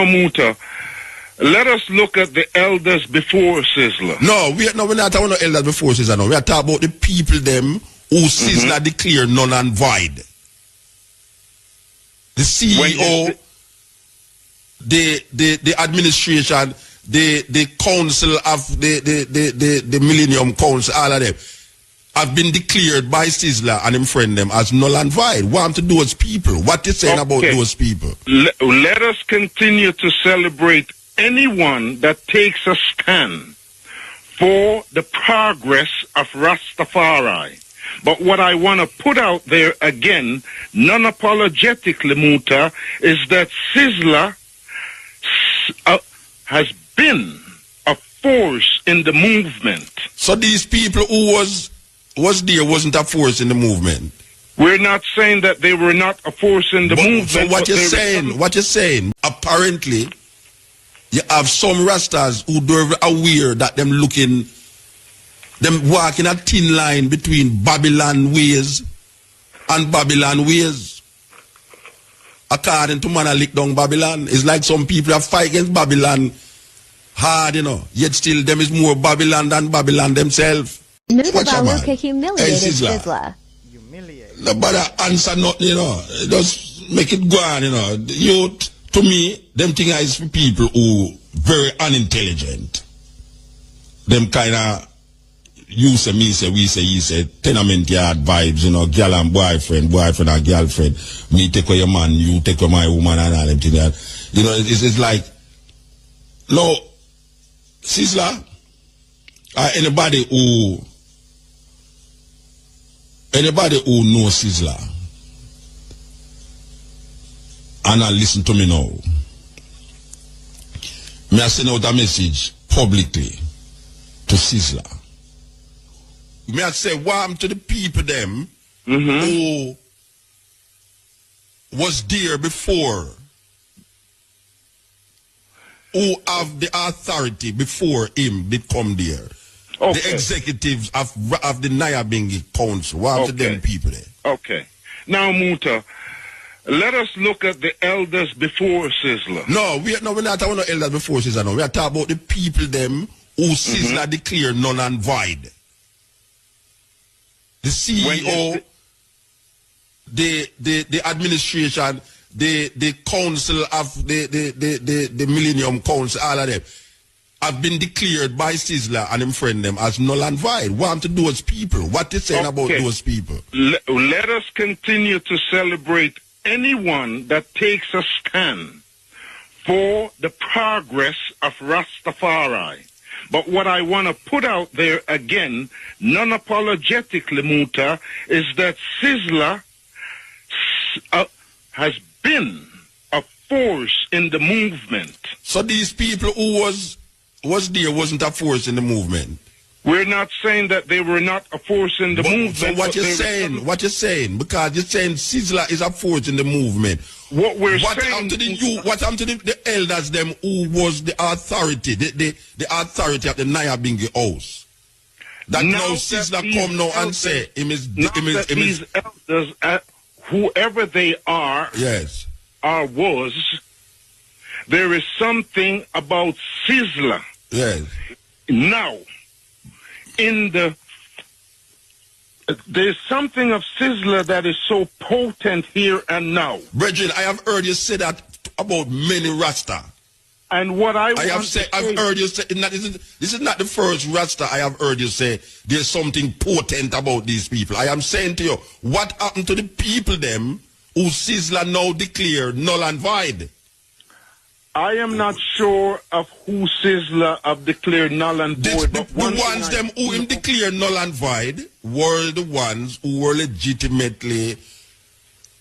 Now, Muta, let us look at the elders before Sizzla. We're not talking about elders before Sizzla. No, we are talking about the people them who Sizzla declare null and void. The CEO, the administration, the council of the Millennium Council, all of them have been declared by Sizzla and him friend them as null and void. What to those people? What you saying about those people? Let us continue to celebrate anyone that takes a stand for the progress of Rastafari. But what I want to put out there again, non-apologetically, Muta, is that Sizzla has been a force in the movement. So these people who was there wasn't a force in the movement? We're not saying that they were not a force in the movement. So what you're saying, apparently, you have some Rastas who don't aware that them walking a thin line between Babylon ways and Babylon ways. According to man, I lick down Babylon. It's like some people have fight against Babylon hard, yet still them is more Babylon than Babylon themselves. Mutabaruka humiliated Sizzla. Nobody answer nothing, Just make it go on, to me, them thing is for people who very unintelligent. Them kind of you say, me say, we say, he say, tenement yard vibes, girl and boyfriend and girlfriend. Me take away your man, you take away my woman and all them thing. It's like, no, Sizzla, anybody who knows Sizzla and listen to me now, may I send out a message publicly to Sizzla. May I say warm to the people them who was there before, who have the authority before him did come there. Okay. The executives of the Nyabingi Council. Warm to them people there. Okay. Now, Muta, let us look at the elders before Sizzla. We're not talking about elders before Sizzla. No, we are talking about the people them who Sizzla declare null and void. The CEO, the administration, the council of the Millennium Council, all of them have been declared by Sizzla and him friend them as null and void. What to those people? What you saying about those people? Let us continue to celebrate anyone that takes a stand for the progress of Rastafari. But what I want to put out there again, non-apologetically, Muta, is that Sizzla has been a force in the movement. So these people who was there wasn't a force in the movement? We're not saying that they were not a force in the movement. So what you're saying, because you're saying Sizzla is a force in the movement. What happened to the elders them who was the authority, the authority of the Nyabingi house? That now Sizzla come now and say these elders, whoever they are, yes, or was, there is something about Sizzla. Yes. Now, there's something of Sizzla that is so potent here and now. Brethren, I have heard you say that about many Rasta. And what I've heard you say, this is not the first Rasta I have heard you say there's something potent about these people. I am saying to you, what happened to the people them who Sizzla now declare null and void? I am not sure of who Sizzla have declared null and void. The ones them who him declare null and void were the ones who were legitimately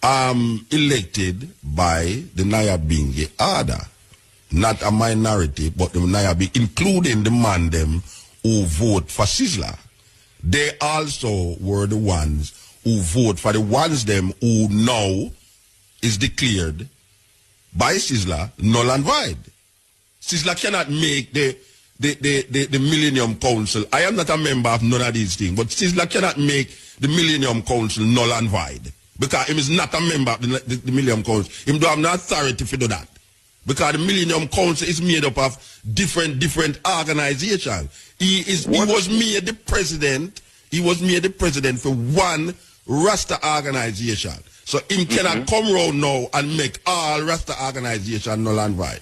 elected by the Nyabingi Ada. Not a minority, but the Nyabingi, including the man them who vote for Sizzla. They also were the ones who vote for the ones them who now is declared by Sizzla null and void. Sizzla cannot make the Millennium Council. I am not a member of none of these things, but Sizzla cannot make the Millennium Council null and void because he is not a member of the Millennium Council. He don't have no authority to do that. because the Millennium Council is made up of different organizations. He was made the president. He was made the president for one Rasta organization. So him cannot come around now and make all Rasta organization null and void.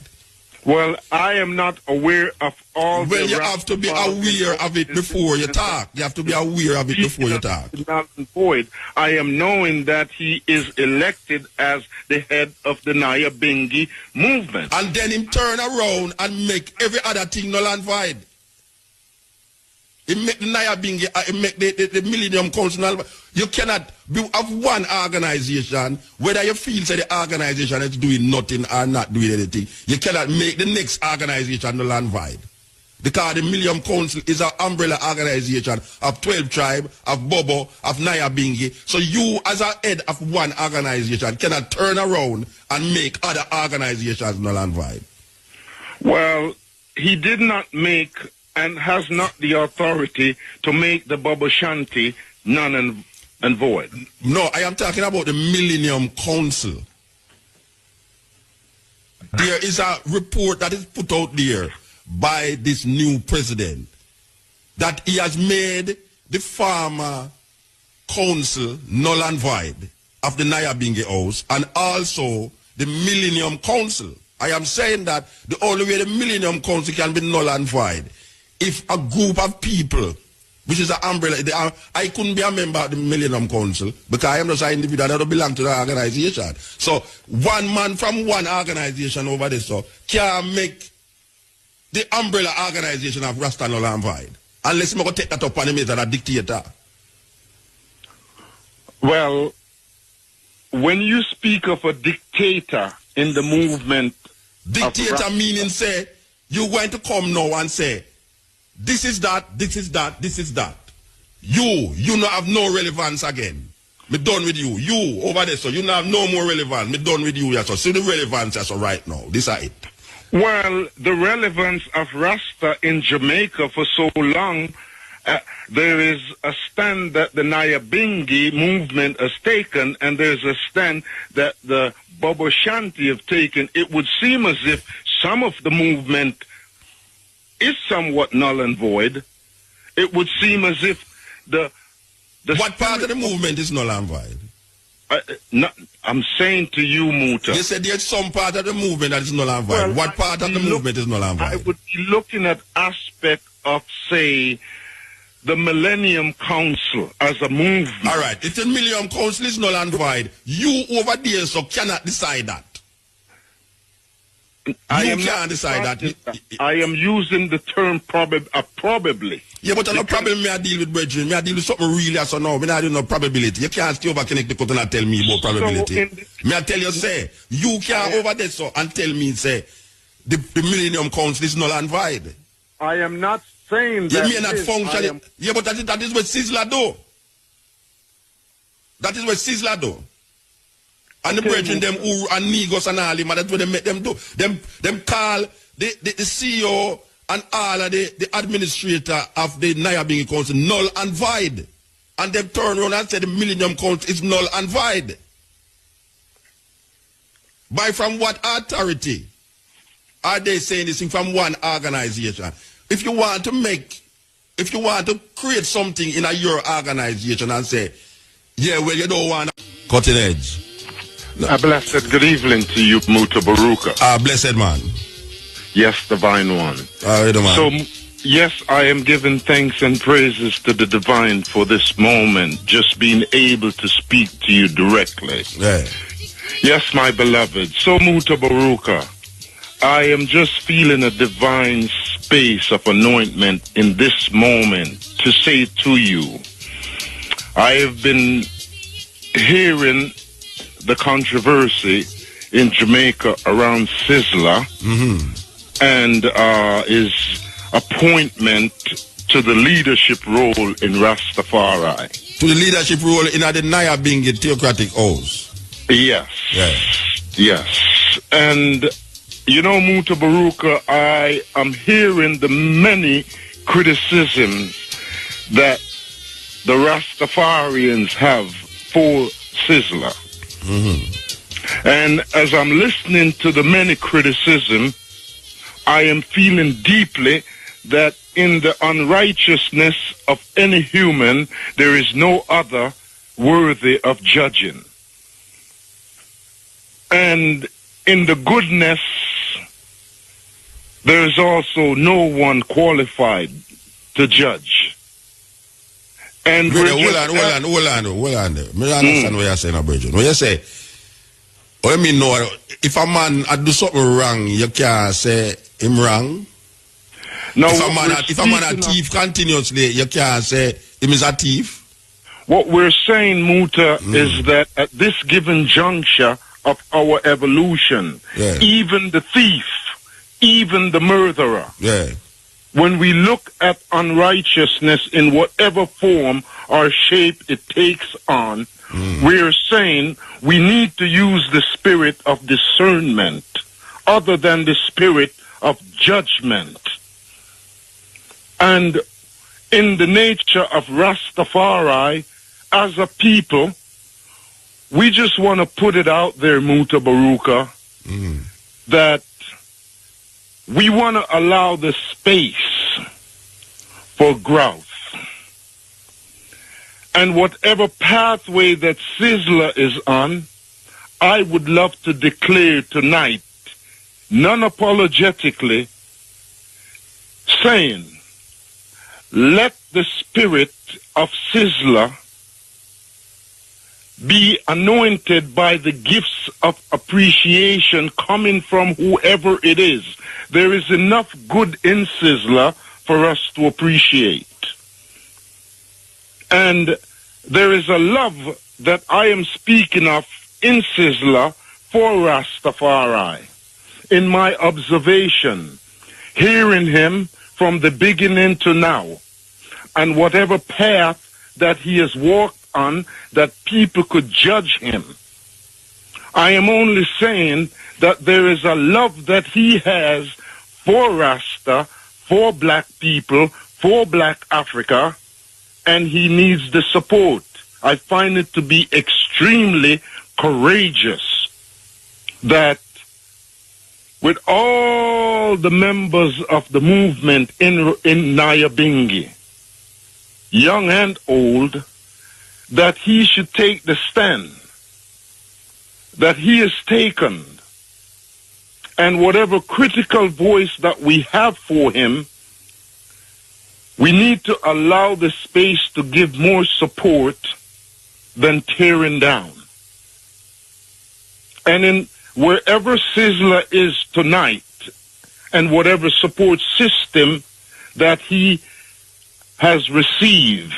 Well, I am not aware of all. Well, you have to be aware of it before you talk. You have to be aware of it before you talk. Null and void. I am knowing that he is elected as the head of the Nyabingi movement. And then him turn around and make every other thing null and void. He make the Nyabingi, he make the Millennium Council null. You cannot have one organization, whether you feel that the organization is doing nothing or not doing anything. You cannot make the next organization null and void. Because the Millennium Council is an umbrella organization of 12 tribes, of Bobo, of Nyabingi. So you, as a head of one organization, cannot turn around and make other organizations null and void. Well, he did not make and has not the authority to make the Bobo Shanti null and void. No, I am talking about the Millennium Council. There is a report that is put out there by this new president that he has made the former council null and void of the Nyabingi House and also the Millennium Council. I am saying that the only way the Millennium Council can be null and void if a group of people, which is an umbrella, I couldn't be a member of the Millennium Council because I am just an individual that don't belong to the organization. So one man from one organization over there so can make the umbrella organization of Rasta null and void. Unless I'm going to take that up on him as a dictator. Well, when you speak of a dictator in the movement... Dictator meaning say, you're going to come now and say, this is that, this is that, this is that. You not have no relevance again. Me done with you. You over there, so you not have no more relevance. Me done with you, yes. So see the relevance, yes, so right now. This is it. Well, the relevance of Rasta in Jamaica for so long, there is a stand that the Nyabingi movement has taken, and there's a stand that the Bobo Shanti have taken. It would seem as if some of the movement is somewhat null and void. It would seem as if the what part of the movement is null and void? I'm saying to you, Muta. You said there's some part of the movement that is null and void. Well, what part of the movement is null and void? I would be looking at aspect of, say, the Millennium Council as a movement. All right. If the Millennium Council is null and void, you over there so cannot decide that. I am using the term probably. Yeah, but no problem me I deal with brethren. Me I deal with something really so now. Me not do no probability. You can't stay over connect the cut and tell me about probability. Me I tell you say, you can't over there so and tell me say the Millennium Council is null and void. I am not saying that. You may not function. Yeah, but that is what Sizzla do. That is what Sizzla do. And the brethren them who and Negos and all them, that's what they make them do. Them call the CEO and all of the administrator of the Nyabingi Council null and void. And them turn around and say the Millennium Council is null and void. By from what authority are they saying this thing from one organization? If you want to create something in your organization and say, yeah, well, you don't want to cutting edge. A blessed good evening to you, Mutabaruka. Blessed man. Yes, divine one. Man. So, yes, I am giving thanks and praises to the divine for this moment, just being able to speak to you directly. Yeah. Yes, my beloved. So, Mutabaruka, I am just feeling a divine space of anointment in this moment to say to you, I have been hearing the controversy in Jamaica around Sizzla and his appointment to the leadership role in Rastafari. To the leadership role in the Nyabingi theocratic house. Yes. Yes. And, you know, Mutabaruka, I am hearing the many criticisms that the Rastafarians have for Sizzla. And as I'm listening to the many criticism, I am feeling deeply that in the unrighteousness of any human, there is no other worthy of judging. And in the goodness, there is also no one qualified to judge. And hold on. Me understand what you're saying, Bridget. When you say, let me know, if a man do something wrong, you can't say him wrong. No, if a man a thief continuously, you can't say him is a thief. What we're saying, Muta, is that at this given juncture of our evolution, even the thief, even the murderer, when we look at unrighteousness in whatever form or shape it takes on, we're saying we need to use the spirit of discernment other than the spirit of judgment. And in the nature of Rastafari, as a people, we just want to put it out there, Mutabaruka, that we want to allow the space for growth. And whatever pathway that Sizzla is on, I would love to declare tonight, non-apologetically, saying, let the spirit of Sizzla be anointed by the gifts of appreciation coming from whoever it is. There is enough good in Sizzla for us to appreciate. And there is a love that I am speaking of in Sizzla for Rastafari. In my observation, hearing him from the beginning to now, and whatever path that he has walked on that people could judge him. I am only saying that there is a love that he has for Rasta, for black people, for black Africa, and he needs the support. I find it to be extremely courageous that with all the members of the movement in Nyabingi, young and old, that he should take the stand that he has taken, and whatever critical voice that we have for him, we need to allow the space to give more support than tearing down. And in wherever Sizzla is tonight, and whatever support system that he has received,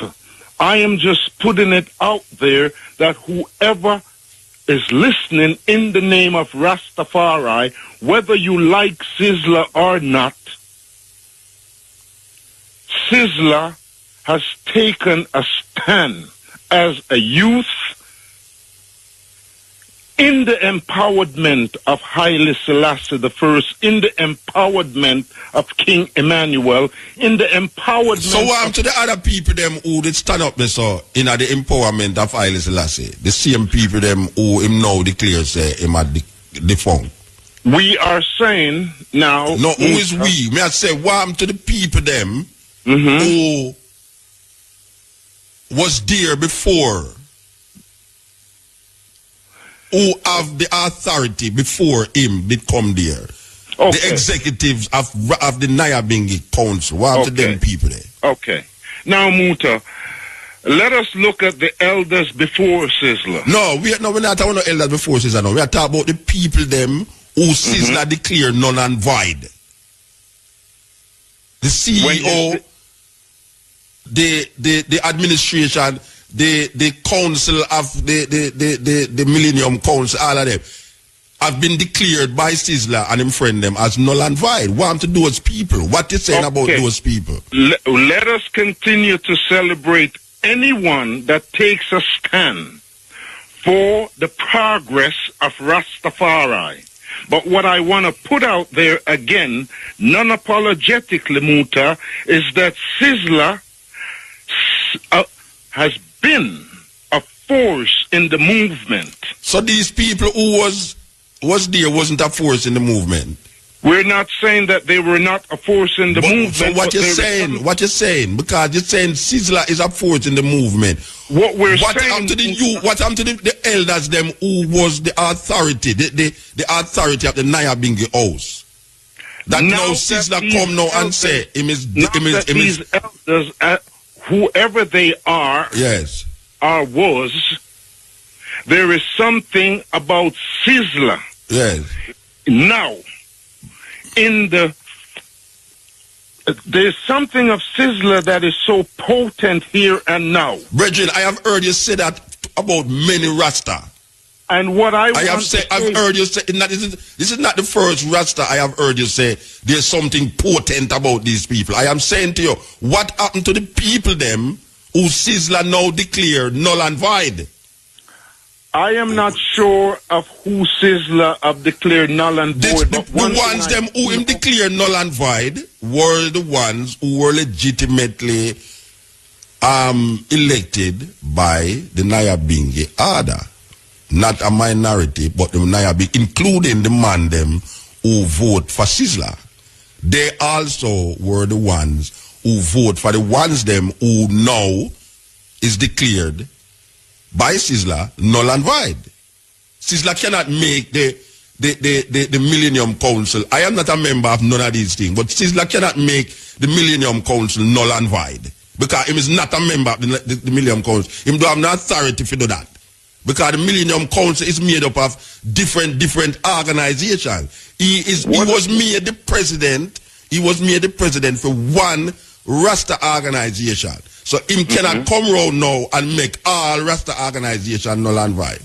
I am just putting it out there that whoever is listening in the name of Rastafari, whether you like Sizzla or not, Sizzla has taken a stand as a youth in the empowerment of Haile Selassie I, in the empowerment of King Emmanuel, in the empowerment. So what to the other people them who did stand up, so in the empowerment of Haile Selassie, the same people them who him now declares say him at the phone? We are saying now. No, who is we? May I say what to the people them who was there before, who have the authority before him did come there. Okay. The executives of the Nyabingi Council. What to them people there? Okay. Now, Muta, let us look at the elders before Sizzla. No, we're not talking about elders before Sizzla. No, we are talking about the people them who Sizzla declare null and void. The CEO, the administration, the council of the Millennium Council, all of them have been declared by Sizzla and him friend them as null and void. What to those people? What you saying about those people? Let us continue to celebrate anyone that takes a stand for the progress of Rastafari. But what I want to put out there again, non-apologetically, Muta, is that Sizzla has been a force in the movement. So these people who was there wasn't a force in the movement. We're not saying that they were not a force in the movement. So what you're saying? What you're saying? Because you're saying Sizzla is a force in the movement. What happened to the elders them who was the authority, the authority of the Nyabingi house? That now Sizzla come now and say these elders, whoever they are, yes, or was, there is something about Sizzla. Yes. Now, there's something of Sizzla that is so potent here and now. Brethren, I have heard you say that about many Rasta. And what I've heard you say, this is not the first Rasta I have heard you say there's something potent about these people. I am saying to you, what happened to the people them who Sizzla now declare null and void? I am not sure of who Sizzla have declared null and void. The ones them who him declare null and void were the ones who were legitimately elected by the Nyabingi Ada. Not a minority, but the Nyabingi, including the man them who vote for Sizzla. They also were the ones who vote for the ones them who now is declared by Sizzla null and void. Sizzla cannot make the Millennium Council. I am not a member of none of these things, but Sizzla cannot make the Millennium Council null and void because he is not a member of the Millennium Council. He don't have no authority to do that because the Millennium Council is made up of different organizations. He was made the president. He was made the president for one Rasta organization. So him cannot come round now and make all Rasta organization null and void.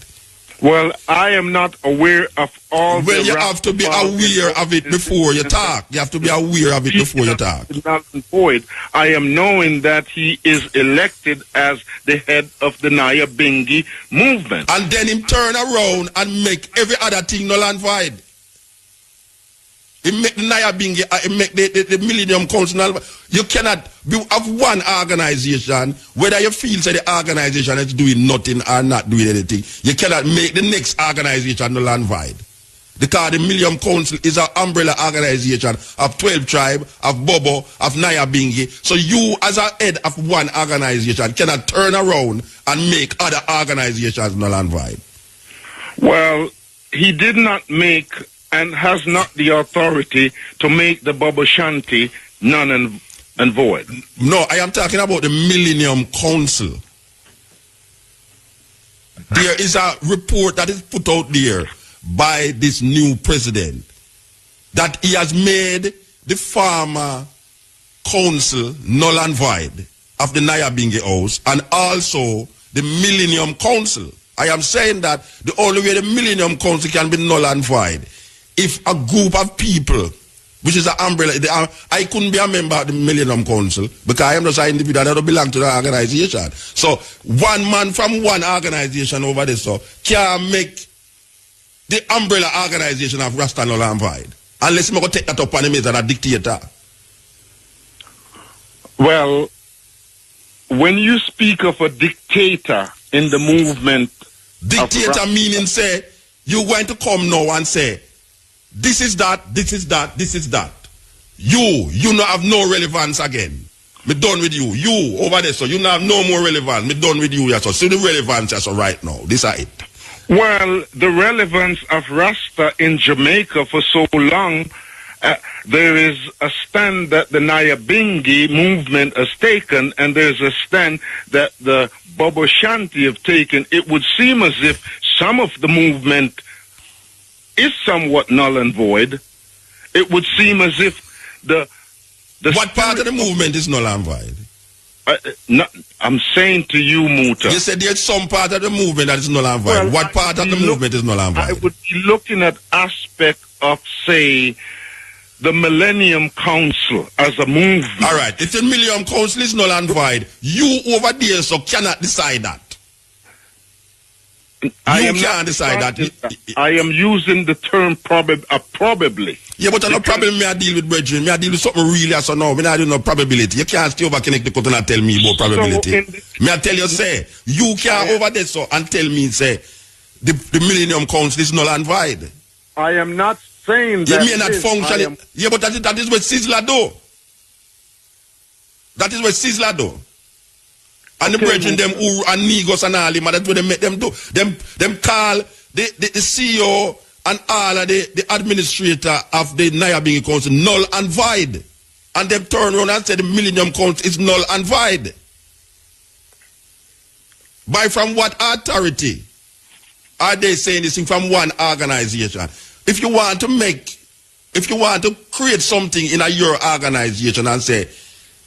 Well, I am not aware of all. Well, you have to be aware of it before you talk. You have to be aware of it before you talk. Null and void. I am knowing that he is elected as the head of the Nyabingi movement. And then him turn around and make every other thing null and void. He make the Nyabingi, he make the Millennium Council. You cannot have one organization, whether you feel that the organization is doing nothing or not doing anything, you cannot make the next organization null and void. Because the Millennium Council is an umbrella organization of 12 tribes, of Bobo, of Nyabingi. So you, as a head of one organization, cannot turn around and make other organizations null and void. Well, he did not make and has not the authority to make the Bobo Shanti null and void. No, I am talking about the Millennium Council. There is a report that is put out there by this new president that he has made the former council null and void of the Nyabingi house and also the Millennium Council. I am saying that the only way the Millennium Council can be null and void if a group of people, which is an umbrella, I couldn't be a member of the Millennium Council because I am just an individual that don't belong to the organization. So one man from one organization over there so can make the umbrella organization of Rasta null and void. Unless we go take that up on him as a dictator. Well, when you speak of a dictator in the movement, dictator meaning say you're going to come now and say this is that, this is that, this is that. You not have no relevance again. Me done with you. You over there, so you not have no more relevance. Me done with you, yes. So see the relevance, yes, so right now. This is it. Well, the relevance of Rasta in Jamaica for so long, there is a stand that the Nyabingi movement has taken, and there's a stand that the Bobo Shanti have taken. It would seem as if some of the movement is somewhat null and void. It would seem as if the what part of the movement is null and void? I'm saying to you, Muta. You said there's some part of the movement that is null and void. Well, what part of the movement is null and void? I would be looking at aspect of, say, the Millennium Council as a movement. All right. If the Millennium Council is null and void, you over there so cannot decide that. I can't decide that. I am using the term probably. Yeah, but no problem. Me I deal with brethren. Me I deal with something really as now. Me I do no probability. You can't stay over connect the cut and tell me about probability. Me I tell you say you can't over there so and tell me say the Millennium Council is null and void. I am not saying that. You may not function. Yeah, but that is what Sizzla do. That is what Sizzla do. And the brethren them who and Negos and all them, that's what they make them do. Them call the CEO and all of the administrator of the Nyabingi Council null and void. And them turn around and say the Millennium Council is null and void. By from what authority are they saying this thing? From one organization? If you want to create something in your organization and say,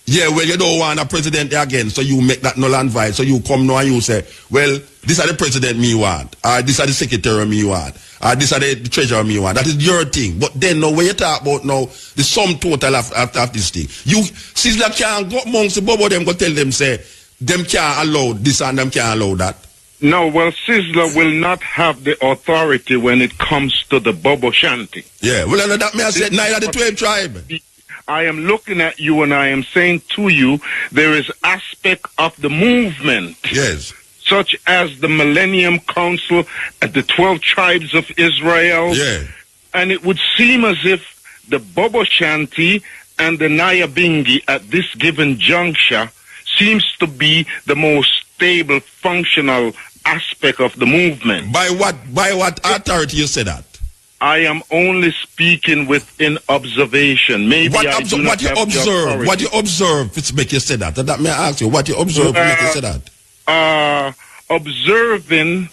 yeah, well, you don't want a president again, so you make that null and void. So you come now and you say, well, this are the president me want, or this are the secretary me want, or this are the treasurer me want. That is your thing. But then now, when you talk about now, the sum total of this thing, you, Sizzla can't go amongst the Bobo, them go tell them, say, them can't allow this and them can't allow that. No, well, Sizzla will not have the authority when it comes to the Bobo Shanti. Yeah, well, that may I say, neither the 12 tribe. I am looking at you and I am saying to you, there is aspect of the movement. Yes. Such as the Millennium Council and the 12 tribes of Israel. Yeah. And it would seem as if the Bobo Shanti and the Nyabingi at this given juncture seems to be the most stable, functional aspect of the movement. By what authority you say that? I am only speaking within observation. Maybe what you observe, it's make you say that. That may I ask you, what you observe to make you say that? Observing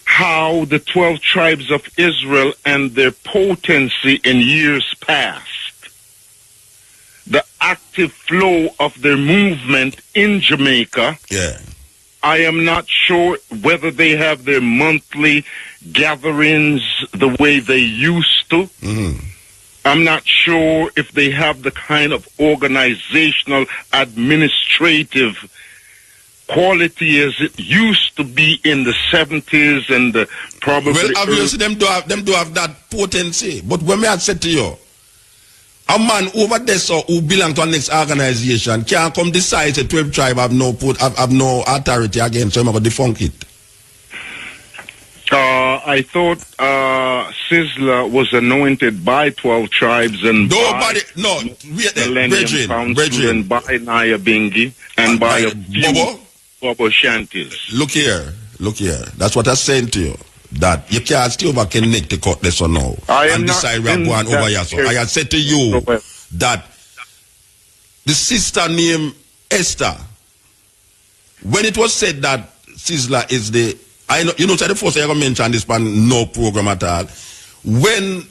how the 12 tribes of Israel and their potency in years past, the active flow of their movement in Jamaica. Yeah. I am not sure whether they have their monthly gatherings the way they used to. I'm not sure if they have the kind of organizational, administrative quality as it used to be in the 70s and the probably. Well, obviously, them do have that potency. But when I said to you, a man over there so who belong to a next organization can't come decide the 12 tribe have no authority again, so I'm going to defunct it. I thought Sizzla was anointed by 12 tribes and brethren, and by Nyabingi and by a few Bobo Shanties. Look here. That's what I'm saying to you. That you can't still over connect the cutlass or no. And decide we are going over here. So I had said to you that the sister named Esther, when it was said that Sizzla is the, so the first thing I mentioned this pan no program at all. When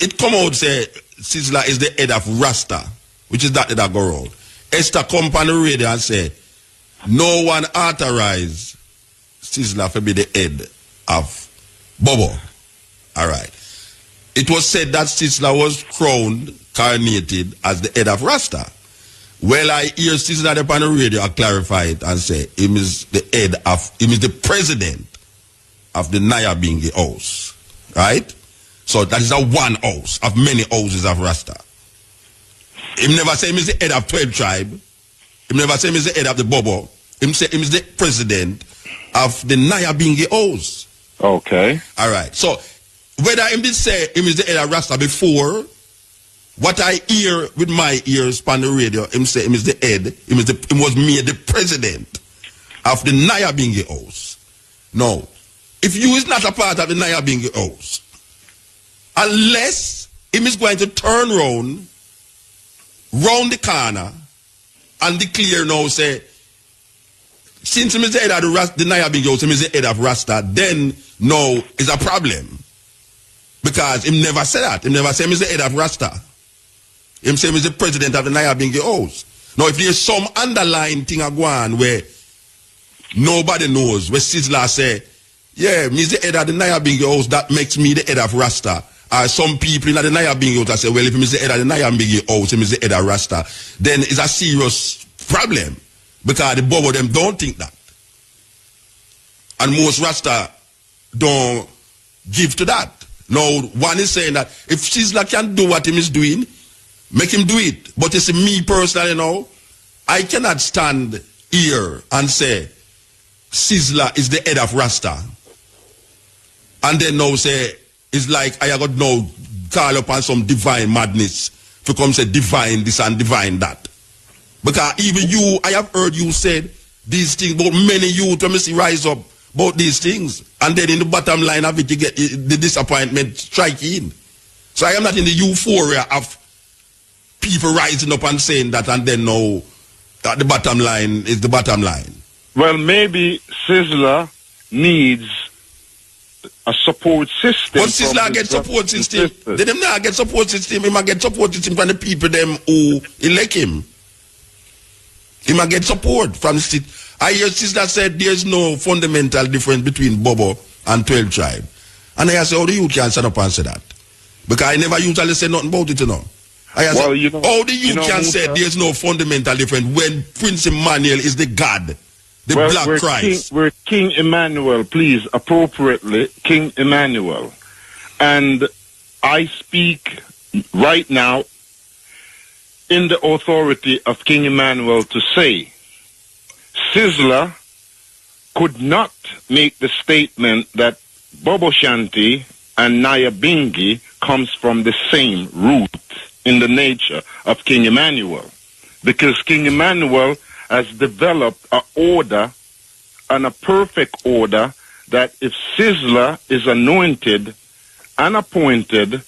it come out say Sizzla is the head of Rasta, which is that go road. Esther come on the radio and say, no one authorized Sizzla to be the head of Bobo. All right. It was said that Sizzla was coronated as the head of Rasta. Well, I hear Sizzla on the radio clarify it and say him is the president of the Nyabingi house. Right? So that is a one house of many houses of Rasta. Him never say him is the head of 12 tribe. Him never say him is the head of the Bobo. Him say him is the president of the Nyabingi house. Okay. All right. So whether him did say him is the head of Rasta before, what I hear with my ears on the radio, him say him is the head, him was made the president of the Nyabingi house. No. If you is not a part of the Nyabingi house, unless him is going to turn round the corner and declare now, say, since him is the head of the Nyabingi house, him is the head of Rasta, then no, it's a problem. Because him never said that. Him never said him is the head of Rasta. Him say him is the president of the Nyabingi house. Now, if there's some underlying thing going on where nobody knows, where Sizzla say, yeah, me is the head of the Nyabingi house, that makes me the head of Rasta. Some people in the Nyabingi house say, well, if him is the head of the Nyabingi house, him is the head of Rasta, then it's a serious problem. Because the Bobo them don't think that. And most Rasta don't give to that. Now, one is saying that if Sizzla can do what him is doing, make him do it. But you see, me personally now, I cannot stand here and say Sizzla is the head of Rasta. And then now say, it's like I got now call upon some divine madness to come say divine this and divine that. Because even you, I have heard you said these things, but many youth, when you see rise up about these things. And then in the bottom line of it, you get the disappointment striking. So I am not in the euphoria of people rising up and saying that, and then now the bottom line is the bottom line. Well, maybe Sizzla needs a support system. But Sizzla get support system. They them not get support system. He might get support system from the people them who elect him. He might get support from the state. I hear Sizzla said there's no fundamental difference between Bobo and 12 tribe. And I say, how do you can stand up and say that? Because I never usually say nothing about it, you know. I say, well, you know, how do you can say there's no fundamental difference when Prince Emmanuel is the God? The Black Christ. We're King Emmanuel, please, appropriately, King Emmanuel. And I speak right now in the authority of King Emmanuel to say, Sizzla could not make the statement that Bobo Shanti and Nyabingi comes from the same root in the nature of King Emmanuel. Because King Emmanuel has developed an order and a perfect order that if Sizzla is anointed and appointed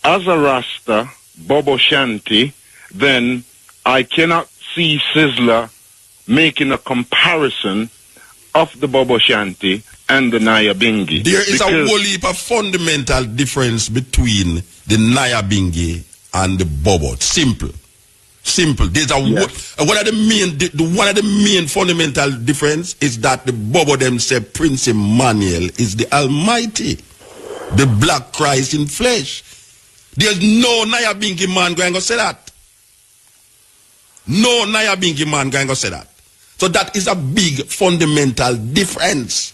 as a Rasta, Bobo Shanti, then I cannot see Sizzla making a comparison of the Bobo Shanti and the Nyabingi. There is a whole heap of fundamental difference between the Nyabingi and the Bobo. Simple. There's a one of the main fundamental difference is that the Bobo them say Prince Emmanuel is the Almighty, the Black Christ in flesh. There's no Nyabingi man going to say that. No Nyabingi man going to say that. So that is a big fundamental difference.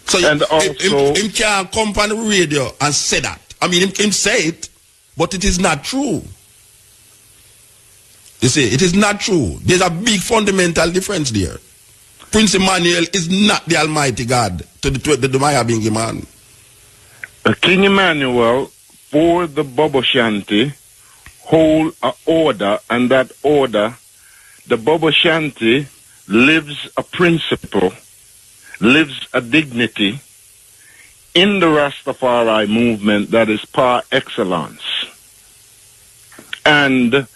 So and also, him can't come on the radio and say that. I mean, him say it, but it is not true. You see, it is not true. There's a big fundamental difference there. Prince Emmanuel is not the Almighty God to the Nyabingi man. King Emmanuel, for the Bobo Shanti, hold an order, and that order, the Bobo Shanti lives a principle, lives a dignity in the Rastafari movement that is par excellence. And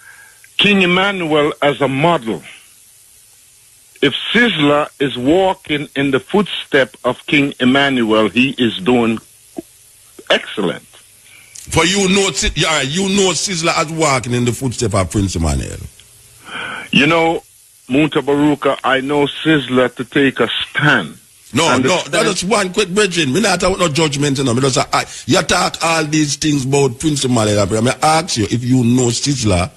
King Emmanuel as a model. If Sizzla is walking in the footstep of King Emmanuel, he is doing excellent. For you know Sizzla as walking in the footstep of Prince Emmanuel. You know, Mutabaruka, I know Sizzla to take a stand. No, that is one quick bridging. We not talk no judgment, you know. You talk all these things about Prince Emmanuel. I mean, I ask you if you know Sizzla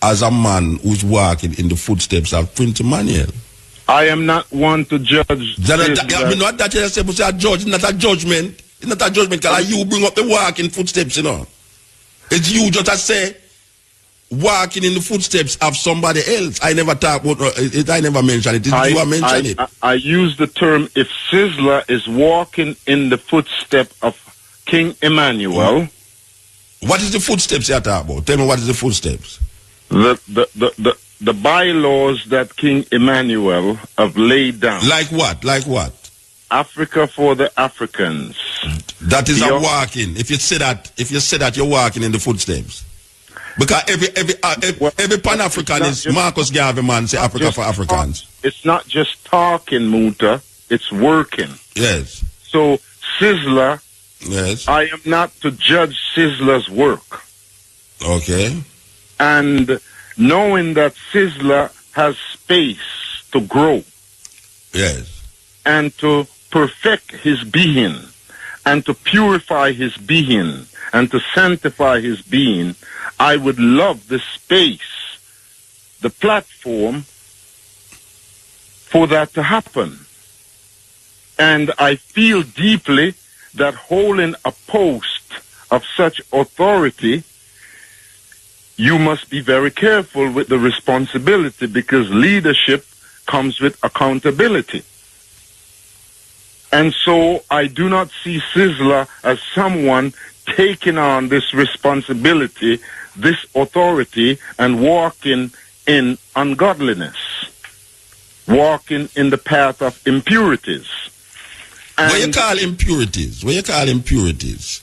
as a man who's walking in the footsteps of Prince Emmanuel. I am not one to judge. I mean, not that you say, but a judge, not a judgment. It's not a judgment, because you bring up the walking footsteps, you know. It's you just to say, walking in the footsteps of somebody else. I never talk about it. I never mention it. You mention it. I use the term, if Sizzla is walking in the footstep of King Emmanuel. What is the footsteps you're talking about? Tell me what is the footsteps. The bylaws that King Emmanuel have laid down. Like what? Like what? Africa for the Africans. That is a walking. If you say that, you're walking in the footsteps. Because every Pan-Africanist, Marcus Garvey man say Africa for Africans. It's not just talking, Muta. It's working. Yes. So Sizzla. Yes. I am not to judge Sizzla's work. Okay. And knowing that Sizzla has space to grow. Yes. And to perfect his being, and to purify his being, and to sanctify his being, I would love the space, the platform for that to happen. And I feel deeply that holding a post of such authority, you must be very careful with the responsibility, because leadership comes with accountability. And so I do not see Sizzla as someone taking on this responsibility, this authority, and walking in ungodliness, walking in the path of impurities. What you call impurities? What you call impurities?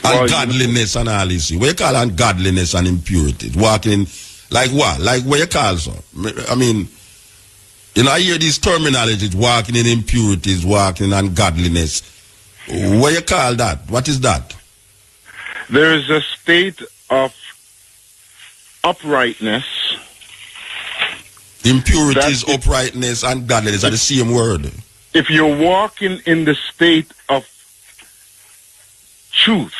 Ungodliness and all this. What you call ungodliness and impurities? Walking, like what? Like what you call so? I mean, you know, I hear these terminologies, walking in impurities, walking in ungodliness. What you call that? What is that? There is a state of uprightness. Impurities, uprightness, and godliness are the same word. If you're walking in the state of truth.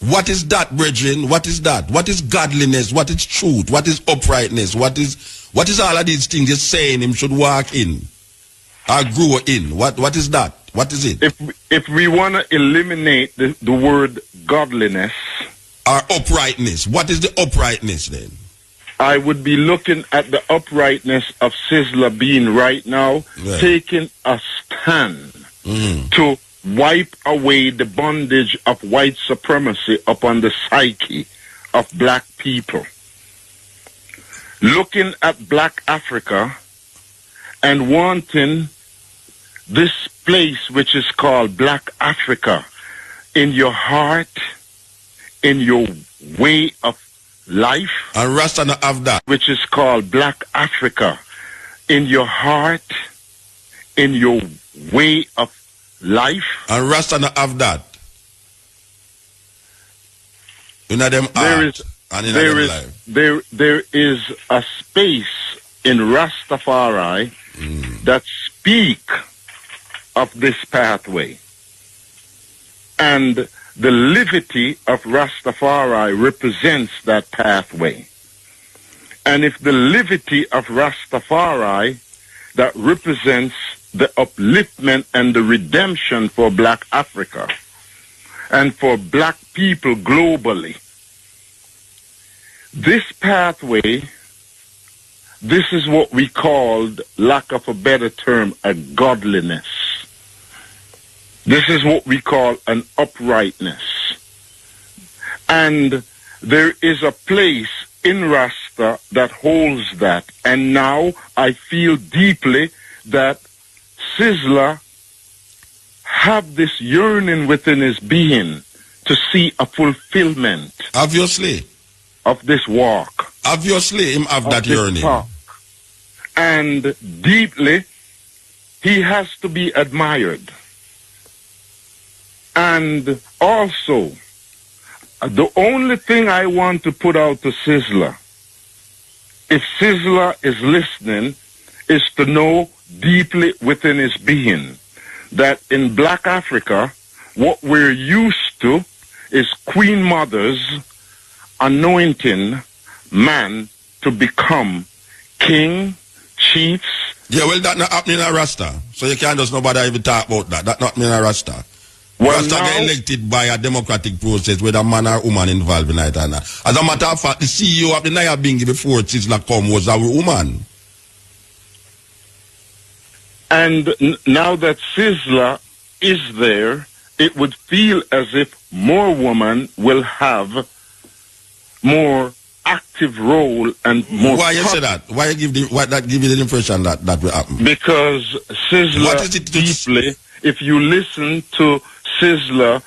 What is that, brethren? What is that? What is godliness? What is truth? What is uprightness? What is all of these things you're saying him should walk in or grow in? What is that? What is it? If we want to eliminate the word godliness or uprightness, what is the uprightness then? I would be looking at the uprightness of Sizzla being right now, taking a stand to wipe away the bondage of white supremacy upon the psyche of black people. Looking at black Africa and wanting this place which is called black Africa in your heart, in your way of life, and Rasta not have that, which is called black Africa in your heart, in your way of life, and Rasta not have that. In them heart and in them life. There is a space in Rastafari that speak of this pathway, and the livity of Rastafari represents that pathway. And if the livity of Rastafari that represents the upliftment and the redemption for black Africa and for black people globally, this pathway, this is what we called, lack of a better term, a godliness. This is what we call an uprightness. And there is a place in Rasta that holds that. And now I feel deeply that Sizzla have this yearning within his being to see a fulfillment. Obviously. Of this walk. Obviously, him have that yearning. Talk. And deeply, he has to be admired. And also, the only thing I want to put out to Sizzla, if Sizzla is listening, is to know deeply within his being that in black Africa, what we're used to is Queen Mother's anointing man to become king, chiefs. Yeah, well, that not happening in Rasta. So you can't just nobody even talk about that. That not happening in Rasta. Well, Rasta get elected by a democratic process with a man or woman involved in it. And as a matter of fact, the CEO of the Naya Bingi before Sizzla come was a woman. And now that Sizzla is there, it would feel as if more women will have more active role and more. Why you say that? Why you give that give you the impression that will happen? Because Sizzla, what is it deeply, if you listen to Sizzla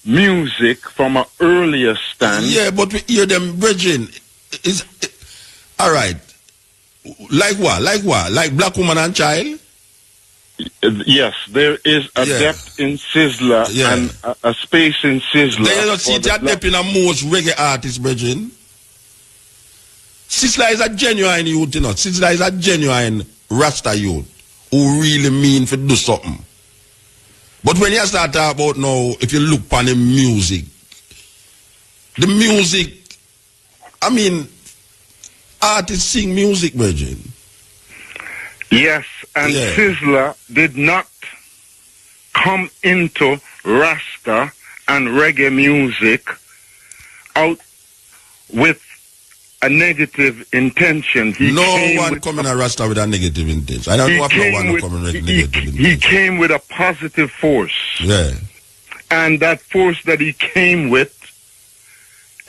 music from an earlier stand. Yeah, but we hear them, brethren. All right. Like what? Like what? Like black woman and child? Yes, there is a depth in Sizzla and a space in Sizzla. They don't see that depth in a most reggae artist, brethren. Sizzla is a genuine youth, you know. Sizzla is a genuine Rasta youth who really mean to do something. But when you start talking about now, if you look upon the music, I mean, artists sing music, brethren. Yes, and Sizzla did not come into Rasta and reggae music out with a negative intention. No one coming to Rasta with a negative intention. I don't know if no one coming with negative intention. He came with a positive force. Yeah. And that force that he came with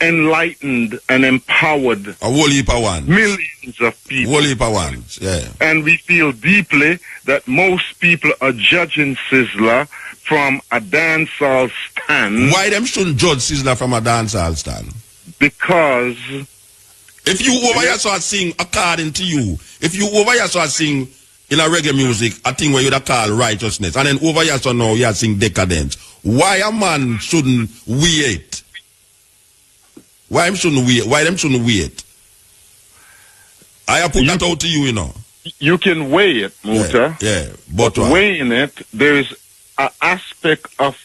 enlightened and empowered a whole heap of ones. Millions of people. Whole heap of ones, yeah. And we feel deeply that most people are judging Sizzla from a dancehall stand. Why them shouldn't judge Sizzla from a dancehall stand? Because if you over here start sing according to you, if you over here start sing in a reggae music, a thing where you'd call righteousness, and then over here so now you sing decadence, why a man shouldn't wait? Why them shouldn't wait? Why them shouldn't wait? I put that out to you, you know. You can weigh it, Muta. Yeah. But weighing it, there's an aspect of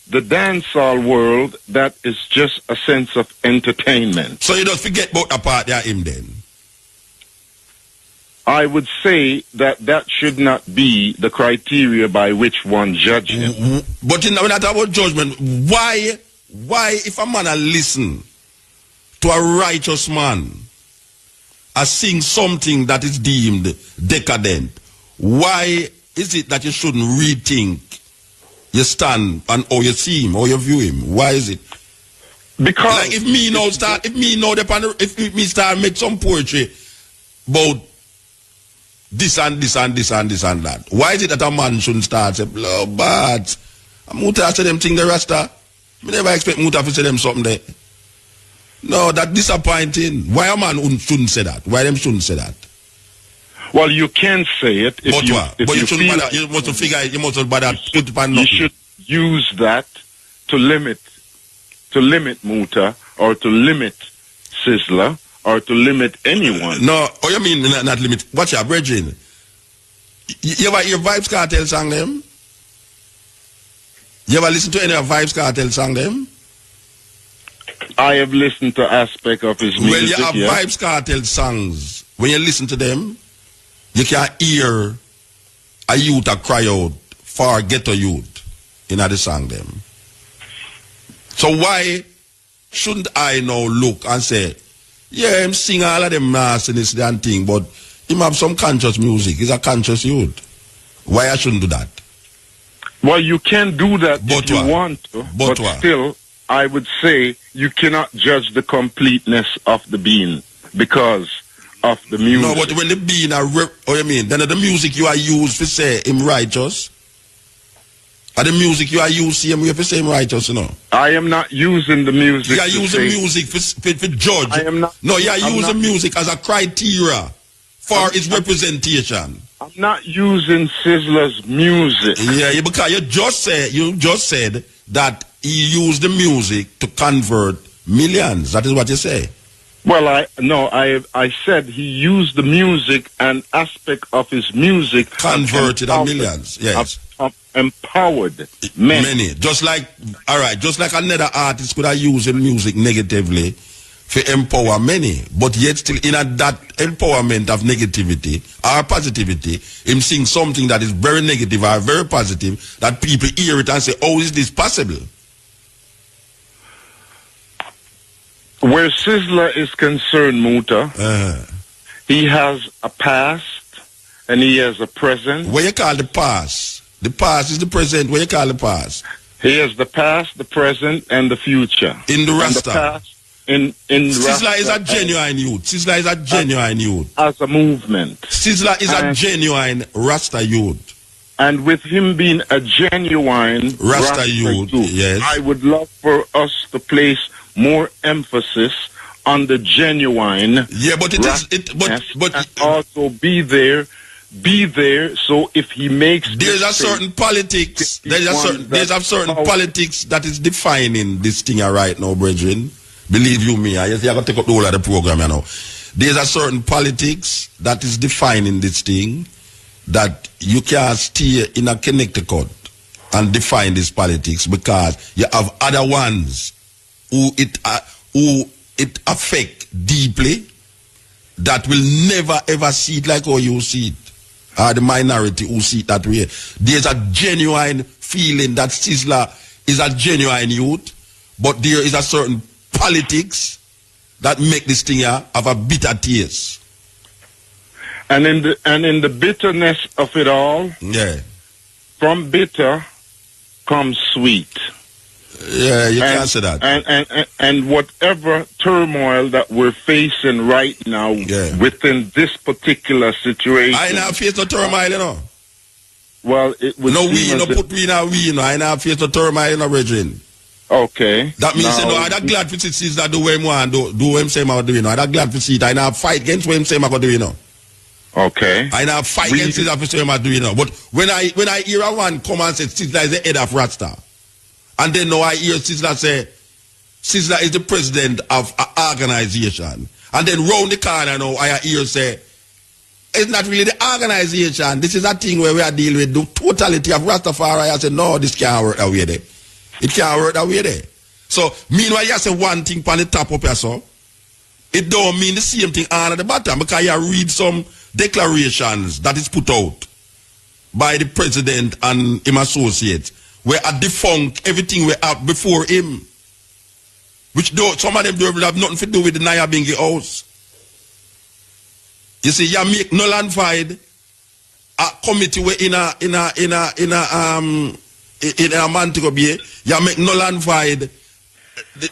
the dancehall world that is just a sense of entertainment. So you don't forget about the part there him then? I would say that should not be the criteria by which one judges him. But when I talk about judgment, why if a man listen to a righteous man sing something that is deemed decadent, why is it that you shouldn't rethink your stand and or you see him or you view him? Why is it? Because like if me start make some poetry about this and this and this and this and that, why is it that a man shouldn't start say blood bad? Muta say them thing the Rasta. Me never expect Muta to say them something there. No, that's disappointing. Why a man shouldn't say that? Why them shouldn't say that? Well, you can say it. If but you, what? But you shouldn't bother. You must figure it. You must bother. You should use that to limit Muta or to limit Sizzla or to limit anyone. No, you mean not limit? Watch your brethren. You ever hear Vibes Cartel song them? You ever listen to any of Vibes Cartel song them? I have listened to aspect of his music. Well, you have Vibes Cartel songs. When you listen to them, you can hear a youth a cry out for ghetto youth in the song them. So why shouldn't I now look and say, yeah, him sing all of them nastiness and thing, but him have some conscious music. He's a conscious youth. Why I shouldn't do that? Well, you can do that if you want to, but still, I would say you cannot judge the completeness of the being because of the music. No, but when the being are you mean? Then the music you are used to say him righteous. Or the music you are used to him, you have to say him righteous, you know. I am not using the music. You are using music for judge. I am not. No, you are using music as a criteria for its representation. I'm not using Sizzla's music. Yeah, because you just said that he used the music to convert millions. That is what you say. Well, I said he used the music and aspect of his music converted millions. Yes, empowered many. Just like another artist could have used the music negatively for empower many, but yet still in that empowerment of negativity or positivity, him sing something that is very negative or very positive that people hear it and say, "Oh, is this possible?" Where Sizzla is concerned, Muta, he has a past and he has a present. What you call the past? The past is the present. What you call the past? He has the past, the present, and the future. In the Rasta. The past, in Sizzla is a genuine youth. Sizzla is a genuine youth. As a movement. Sizzla is a genuine Rasta youth. And with him being a genuine Rasta youth, yes, I would love for us to place more emphasis on the genuine. Yeah, but but also be there. So if he makes, there's a certain politics. There's a certain politics that is defining this thing right now, brethren. Believe you me, I got to take up the whole of the program, you know. There's a certain politics that is defining this thing that you can't stay in a Connecticut and define this politics because you have other ones who it affect deeply that will never ever see it like how you see it. or the minority who see it that way. There's a genuine feeling that Sizzla is a genuine youth, but there is a certain politics that make this thing here have a bitter taste. And in the bitterness of it all, yeah, from bitter comes sweet. Yeah, you can't say that. And whatever turmoil that we're facing right now within this particular situation, I not face no turmoil, you know. Well, it would no, we no put we now, you know. I not face no turmoil, you know, brethren. Okay. That means, you know, I'm glad to see Sizzla do what him want, do what him say I'm do, you know. I'm glad to see it. I not fight against what him say I'm do, you know. Okay. I not fight against Sizzla for saying I'm do, you know. But when I hear a one come and say Sizzla is the head of Rasta, and then now I hear Sizzla say Sizzla is the president of an organization, and then round the corner now I hear say it's not really the organization. This is a thing where we are dealing with the totality of Rastafari. I say no, this can't work that way there. It can't work that way there. So, meanwhile, you say one thing on the top up here, so it don't mean the same thing on the bottom, because you read some declarations that is put out by the president and him associates, where I defunct everything we have before him, which some of them don't have nothing to do with the Naya Bingi house. You see, you make null and void a committee where in a Mantico Bay, you make null and void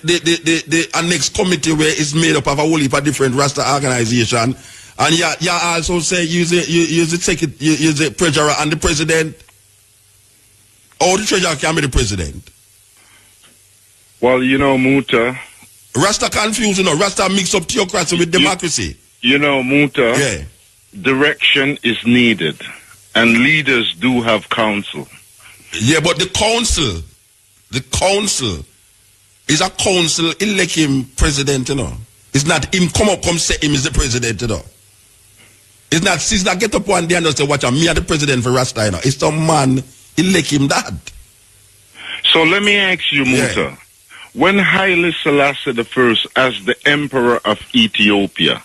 the next committee where it's made up of a whole heap of different Rasta organization, and you also say use the treasurer and the president. Or the treasurer can be the president. Well, you know, Muta. Rasta confused, you know. Rasta mix up theocracy with democracy. You know, Muta. Direction is needed, and leaders do have counsel. Yeah, but the council is a council elect him president, you know. It's not him come say him is the president, you know. It's not Sizzla get up one day and just say, watch out, me are the president for Rasta, you know. It's some man elect him that. So let me ask you, Muta. When Haile Selassie I, as the emperor of Ethiopia,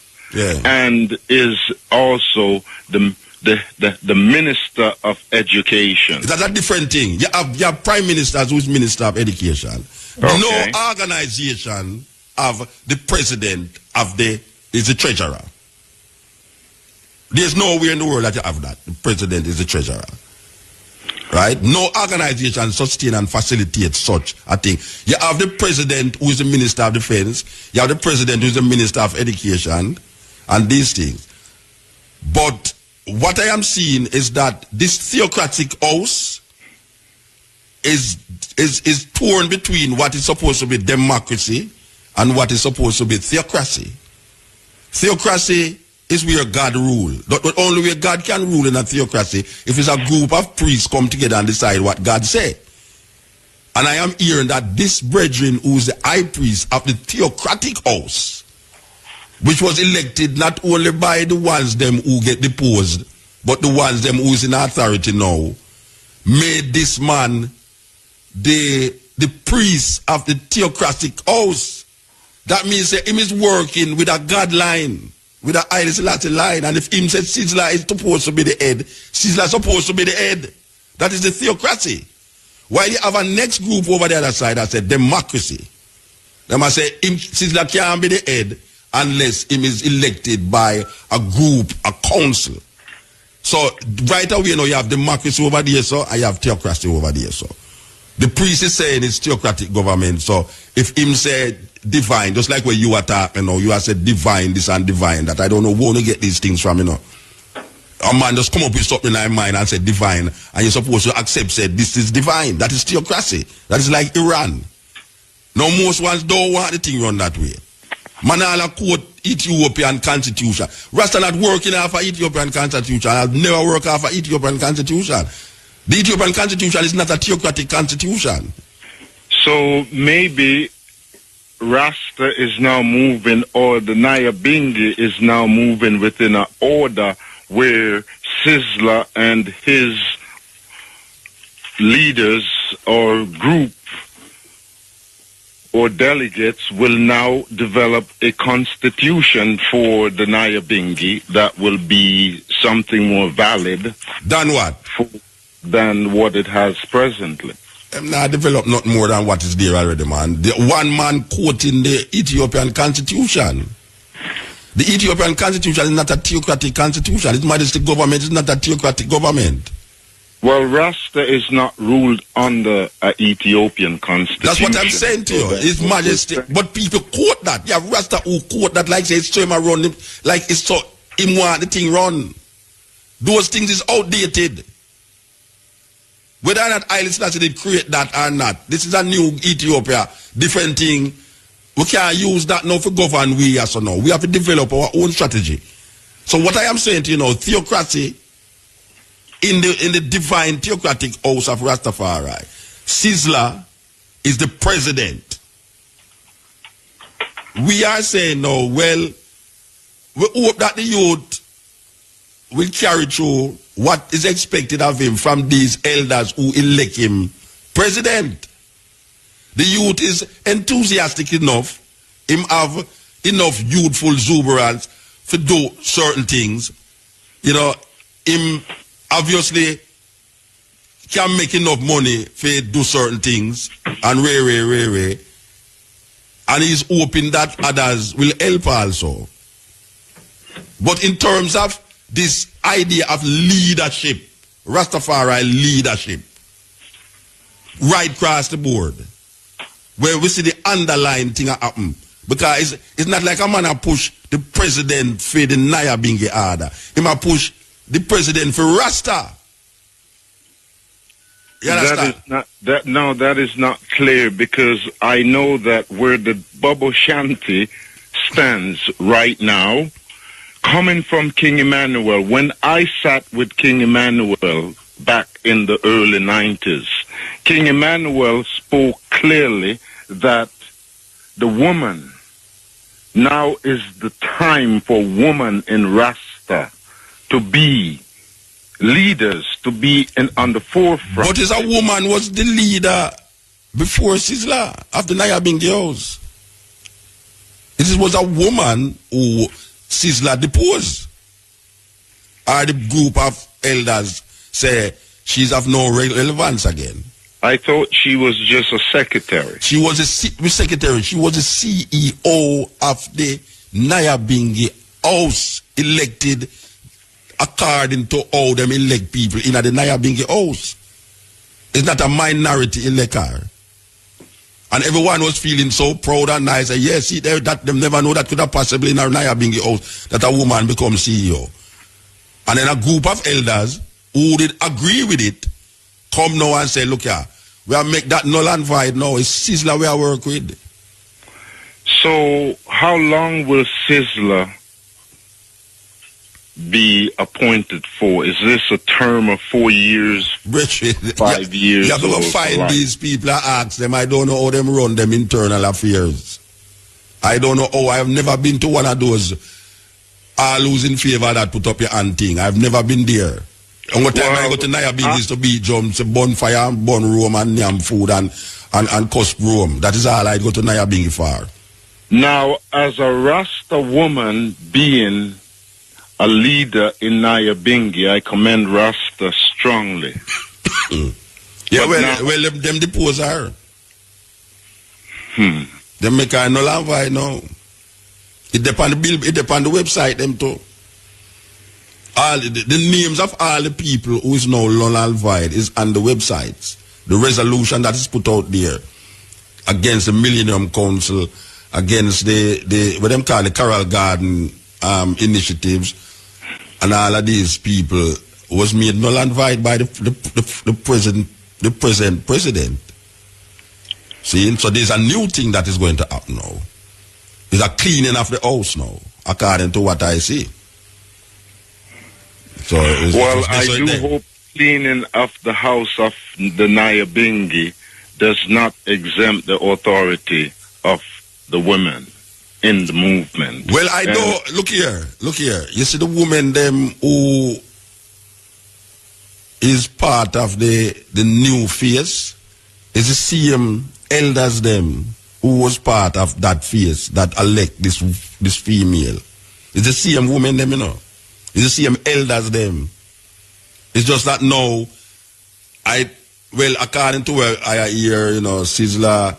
and is also the minister of education. That's a different thing. You have prime ministers who is minister of education. Okay. No organization of the president is the treasurer. There's nowhere in the world that you have that. The president is the treasurer. Right? No organization sustain and facilitate such a thing. You have the president who is the minister of defense. You have the president who is the minister of education. And these things. But what I am seeing is that this theocratic house is torn between what is supposed to be democracy and what is supposed to be theocracy. Theocracy is where God rules. But only where God can rule in a theocracy if it's a group of priests come together and decide what God say. And I am hearing that this brethren who is the high priest of the theocratic house, which was elected not only by the ones them who get deposed, but the ones them who is in authority now, made this man the priest of the theocratic house. That means that him is working with a God line, with a Haile Selassie line, and if him said Sizzla is supposed to be the head, Sizzla is supposed to be the head. That is the theocracy. While you have a next group over the other side that said democracy. They must say Sizzla can't be the head unless him is elected by a group, a council. So right away, you know, you have democracy over there, so I have theocracy over there, so. The priest is saying it's theocratic government, so if him say divine, just like when you attack, you know, you have said divine this and divine that, I don't know where to get these things from, you know. A man just come up with something in my mind and say divine, and you're supposed to accept, say this is divine. That is theocracy. That is like Iran. Now most ones don't want the thing run that way. Manala quote Ethiopian constitution. Rasta not working off of Ethiopian constitution. I've never worked off of Ethiopian constitution. The Ethiopian constitution is not a theocratic constitution. So maybe Rasta is now moving, or the Naya Bingi is now moving within an order where Sizzla and his leaders or group or delegates will now develop a constitution for the Nyabingi that will be something more valid than what? Than what it has presently. Not develop not more than what is there already, man. The one man quoting the Ethiopian constitution. The Ethiopian constitution is not a theocratic constitution. It's majestic government. It's not a theocratic government. Well, Rasta is not ruled under an Ethiopian constitution. That's what I'm saying to you. It's majestic. But people quote that. Yeah, Rasta who quote that like say it's so him run, like it's so him want the thing run. Those things is outdated. Whether or not Haile Selassie did create that or not, this is a new Ethiopia, different thing. We can't use that now for govern we as now. We have to develop our own strategy. So what I am saying to you now, theocracy in the divine theocratic house of Rastafari, Sizzla is the president. We are saying now, well, we hope that the youth will carry through what is expected of him from these elders who elect him president. The youth is enthusiastic enough, him have enough youthful exuberance to do certain things. You know, him obviously can make enough money to do certain things and and he's hoping that others will help also. But in terms of this idea of leadership, Rastafari leadership, right across the board, where we see the underlying thing happen. Because it's not like a man a push the president for the Nyabingi order. He might push the president for Rasta. You understand? That is not clear, because I know that where the Bobo Shanti stands right now, coming from King Emmanuel, when I sat with King Emmanuel back in the early 90s, King Emmanuel spoke clearly that the woman, now is the time for women in Rasta to be leaders, to be on the forefront. But is a woman was the leader before Sizzla of the Nyabingi house. It was a woman who Sizzla deposed. Or the group of elders say she's of no relevance again. I thought she was just a secretary. She was a secretary. She was the CEO of the Nyabingi house, elected according to how them elect people in the Nyabingi house. It's not a minority elector. And everyone was feeling so proud and nice. And yes, see, that them never know that could have possibly in our Nyabingi house that a woman become CEO. And then a group of elders who did agree with it come now and say, look here, we have make that null and void now. It's Sizzla we are work with. So how long will Sizzla be appointed for? Is this a term of 4 years, 5 years? You have to go find these people and ask them. I don't know how them run them internal affairs. I don't know how. I have never been to one of those all who's in favor that put up your hand thing. I've never been there. And what time I go to Nyabingi is to be jumps, bonfire, burn room and yam food and cost room. That is all I go to Nyabingi for. Now, as a Rasta woman being a leader in Nyabingi, I commend Rasta strongly. Yeah, well, them depose her. Them make her no and void now. It depend the website them too. All the names of all the people who is now null and void is on the websites. The resolution that is put out there against the Millennium Council, against the what them call the Carroll Garden initiatives, and all of these people was made null and void by the present president. See, so there's a new thing that is going to happen now. There's a cleaning of the house now, according to what I see. So I do hope cleaning of the house of the Nyabingi does not exempt the authority of the women in the movement. Well, I know. Look here. You see the women them who is part of the new face is the same elders them who was part of that phase that elect this female. It's the same woman them, you know. It's the same elders them. It's just that now, according to where I hear, you know, Sizzla,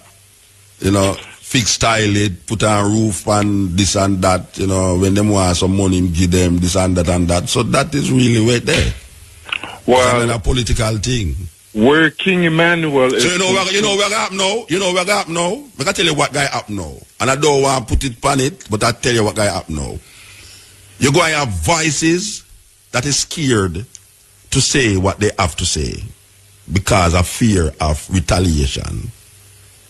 you know, fix style it, put on roof and this and that, you know, when them want some money, give them this and that and that. So that is really right there. Well, it's a political thing. Where King Emmanuel is... So you know where I now? You know where I now? I can tell you what guy up now. And I don't want to put it on it, but I tell you what guy up now. You're going to have voices that is scared to say what they have to say because of fear of retaliation.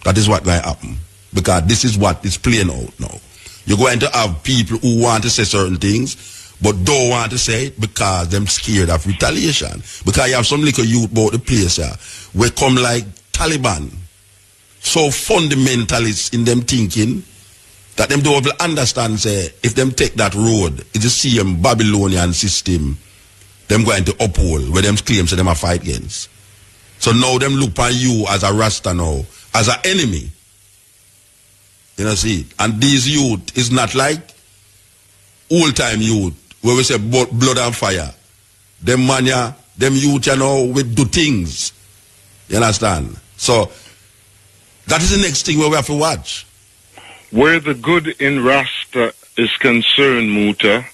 That is what going to happen. Because this is what is playing out now. You're going to have people who want to say certain things, but don't want to say it because they're scared of retaliation. Because you have some little youth about the place here, we come like Taliban, so fundamentalist in them thinking that them don't understand, say, if them take that road, it's the same Babylonian system them going to uphold, where them claim say them a fight against. So now them look upon you as a Rasta now, as an enemy. You know, see, and these youth is not like old-time youth, where we say blood and fire. Them mania, them youth, you know, we do things. You understand? So, that is the next thing where we have to watch. Where the good in Rasta is concerned, Muta,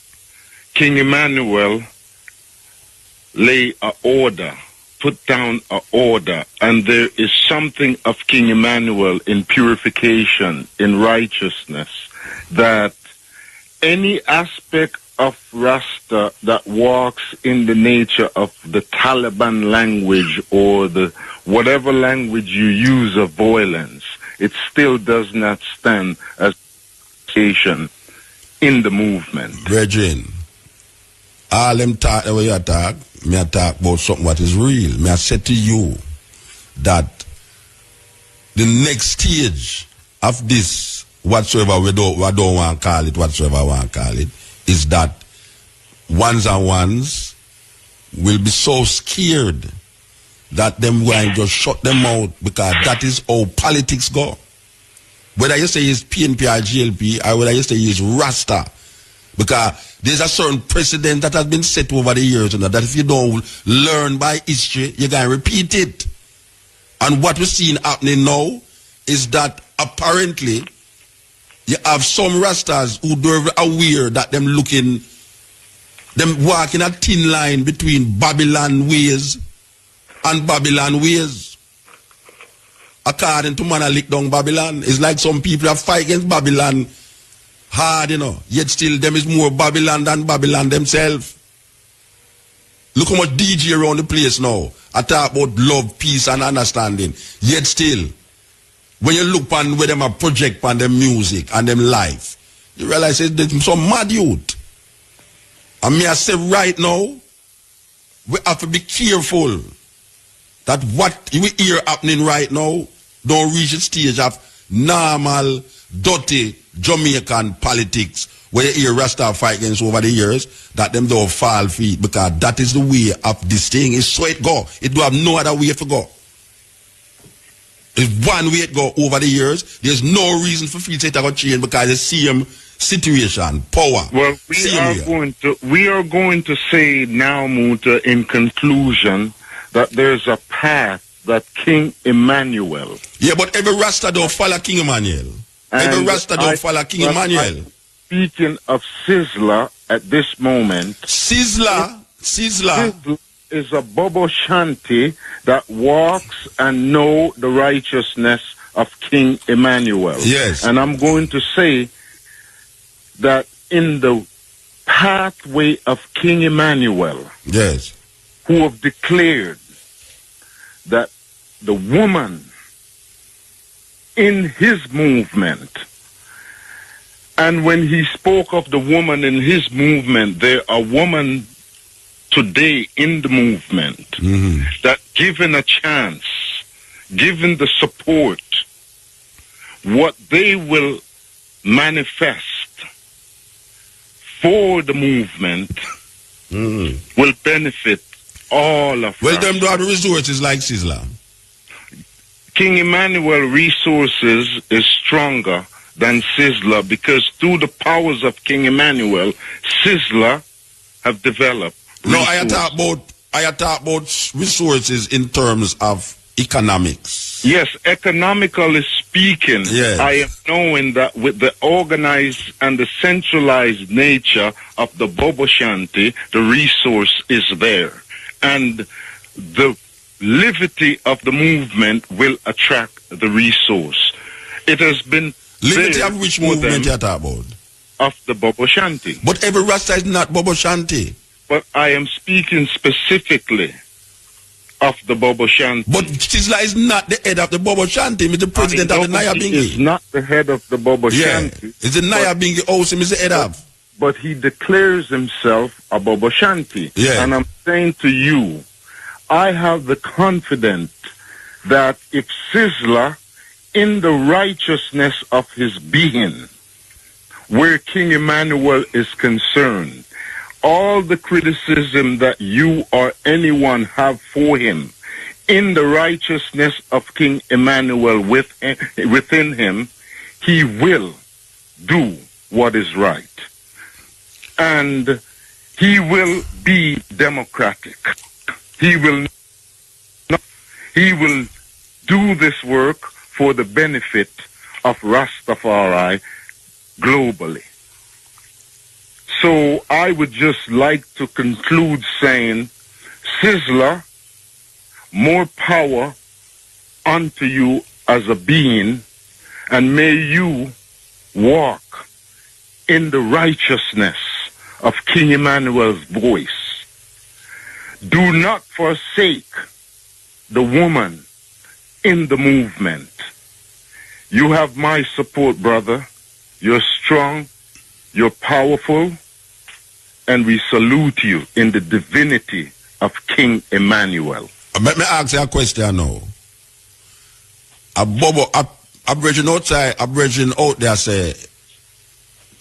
King Emmanuel lay a order, put down a order, and there is something of King Emmanuel in purification, in righteousness, that any aspect of Rasta that walks in the nature of the Taliban language or the whatever language you use of violence, it still does not stand as station in the movement. Brethren, all them talk the way you talk, me I talk about something what is real. Me I say to you that the next stage of this, whatsoever we don't want to call it, whatsoever I want to call it, is that ones and ones will be so scared that them going to just shut them out, because that is how politics go. Whether you say it's PNP or GLP, or whether you say it's Rasta, because there's a certain precedent that has been set over the years, that if you don't learn by history, you're going to repeat it. And what we're seeing happening now is that apparently you have some Rastas who don't aware that them walking a thin line between Babylon ways and Babylon ways. According to man, I lick down Babylon. It's like some people have fight against Babylon hard, you know. Yet still them is more Babylon than Babylon themselves. Look how much DJ around the place now. I talk about love, peace and understanding. Yet still, when you look on where them a project on them music and them life, you realize there's some mad youth. And me I say right now, we have to be careful that what we hear happening right now don't reach the stage of normal, dirty Jamaican politics where you hear Rasta fight against over the years, that them don't fall feet, because that is the way of this thing. It's so it go. It do have no other way to go. It's one way it go over the years. There's no reason for free to go change, because the same situation, power. Well, we are going to say now, Muta, in conclusion, that there's a path that King Emmanuel. Yeah, but every Rasta don't follow King Emmanuel. Every Rasta don't follow King Emmanuel. Speaking of Sizzla at this moment. Sizzla is a Bobo Shanti that walks and know the righteousness of King Emmanuel. Yes. And I'm going to say that in the pathway of King Emmanuel, yes, who have declared that the woman in his movement, and when he spoke of the woman in his movement, there are women today in the movement that given a chance, given the support, what they will manifest for the movement will benefit all of us. Well, them do have the resources like Sizzla. King Emmanuel resources is stronger than Sizzla because through the powers of King Emmanuel, Sizzla have developed resources. No, I talk about resources in terms of economics. Yes, economically speaking, yes. I am knowing that with the organized and the centralized nature of the Bobo Shanti, the resource is there. And the levity of the movement will attract the resource. It has been levity of which movement you talk about? Of the Bobo Shanti. But every Rasta is not Bobo Shanti. But I am speaking specifically of the Bobo Shanti. But Sizzla is not the head of the Bobo Shanti. He's the president of the Nyabinghi. He is not the head of the Bobo Shanti. It's the Nyabinghi house him is the head of. But he declares himself a Bobo Shanti. Yeah. And I'm saying to you, I have the confidence that if Sizzla, in the righteousness of his being, where King Emmanuel is concerned, all the criticism that you or anyone have for him, in the righteousness of King Emmanuel within him, he will do what is right. And he will be democratic. He will do this work for the benefit of Rastafari globally. So I would just like to conclude saying, Sizzla, more power unto you as a being, and may you walk in the righteousness of King Emmanuel's voice. Do not forsake the woman in the movement. You have my support, brother. You're strong, you're powerful, and we salute you in the divinity of King Emmanuel. Let me ask you a question now. A Bobo, a brethren outside, a brethren out there say,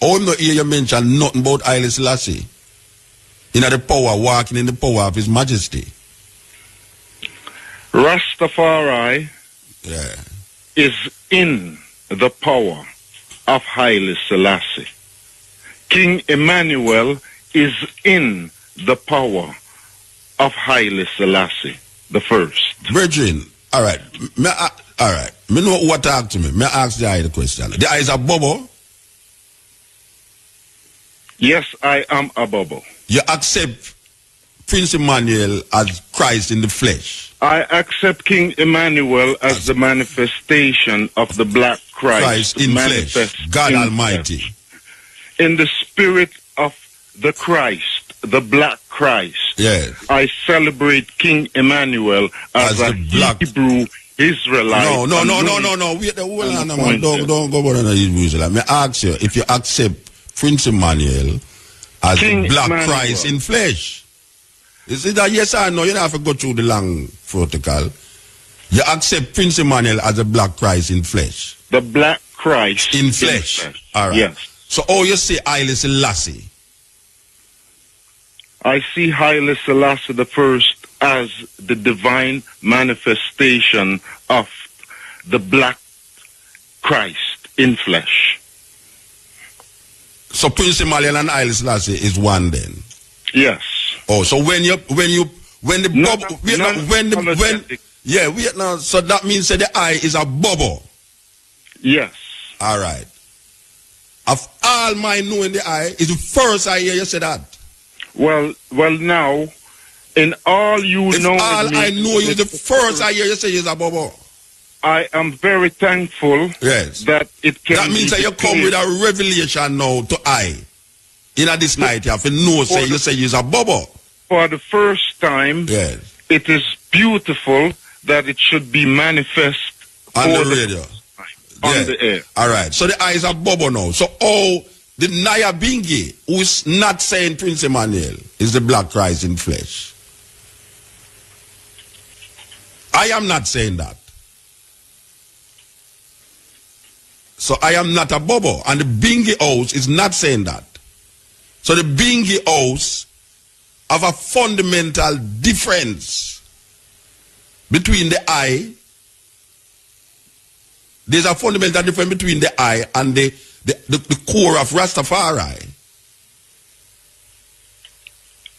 oh, I'm not hear you mention nothing about Haile Selassie. In the power, walking in the power of His Majesty. Rastafari is in the power of Haile Selassie. King Emmanuel is in the power of Haile Selassie the first. Brethren, all right. Me know what talk to me. Me ask the eye the question. The eye is a Bobo. Yes, I am a Bobo. You accept Prince Emmanuel as Christ in the flesh. I accept King Emmanuel as the manifestation of the black Christ in flesh. God Almighty. In the spirit of the Christ, the black Christ. Yes. I celebrate King Emmanuel as a black Hebrew Israelite. No. Wait, hold on, man. Don't go about the Hebrew Israelite. Me ask you if you accept Prince Emmanuel as King the black Emmanuel. Christ in flesh. Is it that yes or no? You don't have to go through the long protocol. You accept Prince Emmanuel as a black Christ in flesh. The black Christ in flesh. All right. Yes. So, you say Haile Selassie? I see Haile Selassie the first as the divine manifestation of the black Christ in flesh. So Prince Emmanuel and Haile Selassie is one then? Yes. Oh, so when so that means that the eye is a Bobo? Yes. All right. Of all my knowing the eye, is the first I hear you say that. Well, now, in all you know... all I know is the first I hear you say is a Bobo. I am very thankful that it can. That means that you come with a revelation now to I. In this night, you have to know, say you say you're a Bobo. For the first time, it is beautiful that it should be manifest on the radio. On the air. All right. So the eye is a Bobo now. So the Nyabinghi, who is not saying Prince Emmanuel, is the black Christ in flesh. I am not saying that. So I am not a Bobo. And the Bingi house is not saying that. So the Bingi house have a fundamental difference between the I There's a fundamental difference between the I and the core of Rastafari.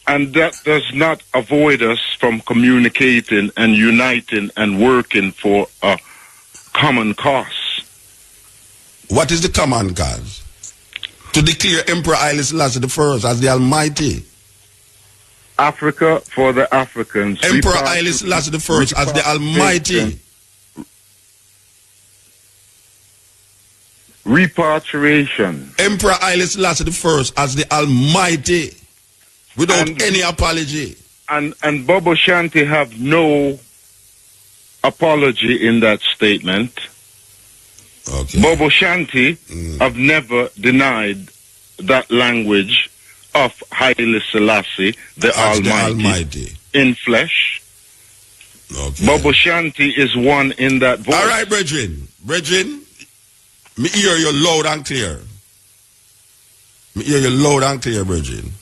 And that does not avoid us from communicating and uniting and working for a common cause. What is the common cause? To declare Emperor Haile Selassie I as the Almighty. Africa for the Africans. Emperor Haile Selassie I as the Almighty. Repatriation. Emperor Haile Selassie I as the Almighty. Without any apology. And Bobo Shanti have no apology in that statement. Okay. Bobo Shanti have never denied that language of Haile Selassie, the Almighty, in flesh. Okay. Bobo Shanti is one in that voice. All right, brethren. Brethren, me hear you loud and clear. Me hear you loud and clear, brethren.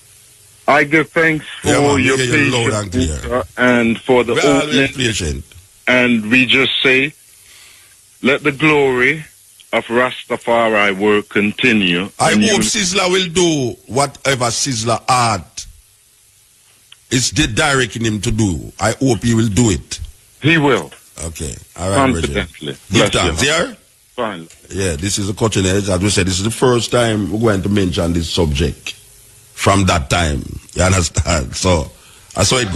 I give thanks for your patience and for the opening. And we just say, let the glory of Rastafari work continue. I hope Sizzla will do whatever Sizzla art is directing him to do. I hope he will do it. He will. Okay. All right, confidently. Give thanks. Yeah? Fine. Yeah, this is a cutting edge. As we said, this is the first time we're going to mention this subject from that time. You understand? So, that's how it goes.